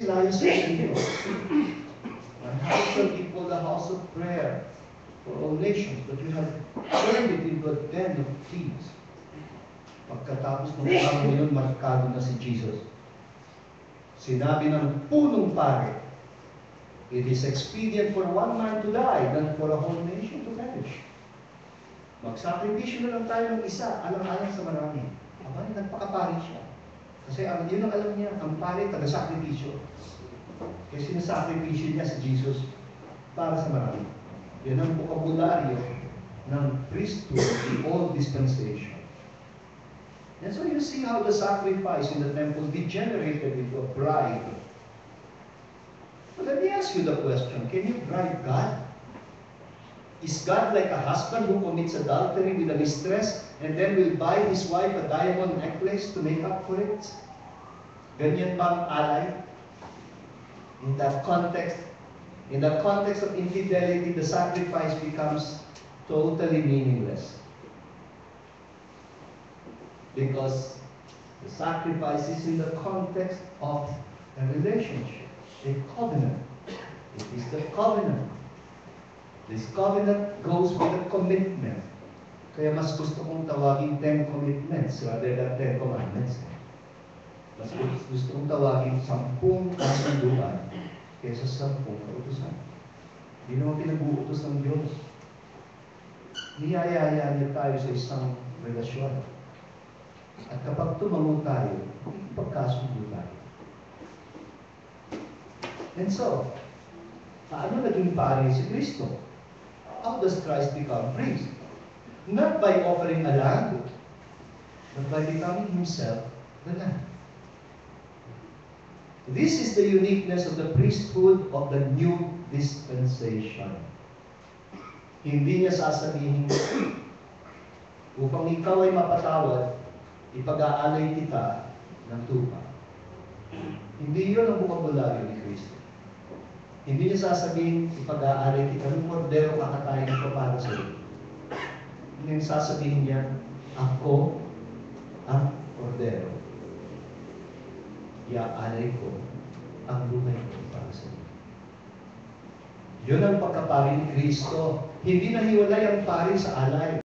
layo sa inyo. My house shall be called a house of prayer for all nations, but you have turned it into a den of thieves. Pagkatapos ng araw yun, markado na si Jesus. Sinabi ng punong pare, it is expedient for one man to die than for a whole nation to perish. Magsakripisyo na lang tayo ng isa, alang-alang sa marami. Aba, nagpakapari siya. Kasi yun ang alam niya, ang pare, taga-sakripisyo. Kaya sinasakripisyo niya si Jesus para sa marami. Yan ang bokabularyo ng priesthood, the old dispensation. And so you see how the sacrifice in the temple degenerated into a bribe. But let me ask you the question, can you bribe God? Is God like a husband who commits adultery with a mistress and then will buy his wife a diamond necklace to make up for it? Ganyan ba ang alay? In that context of infidelity, the sacrifice becomes totally meaningless. Because the sacrifice is in the context of a relationship, a covenant. It is the covenant. This covenant goes with a commitment. Kaya mas gusto kong tawagin 10 commitments rather than 10 commandments. Mas gusto kong tawagin 10 kasunduan kaysa 10 kautusan. Hindi naman pinag-uutos ng Diyos. Niyayaya niya tayo sa isang relasyon. At kapag tumango tayo, pagkasundo tayo. And so, paano naging pari si Kristo? How does Christ become priest? Not by offering a lamb, but by becoming himself the lamb. This is the uniqueness of the priesthood of the new dispensation. Hindi niya sasabihin, upang ikaw ay mapatawad, ipag-aalay kita ng tupa. Hindi yun ang bokabularyo ni Kristo. Hindi niya sasabihin, ipag-aalay kita ng kordero kakatayin ko para sa iyo. Hindi niya sasabihin niya, ako ang kordero. Iaalay ko ang buhay ko para sa iyo. Yun ang pagkapari ni Kristo. Hindi nahiwalay ang pari sa alay.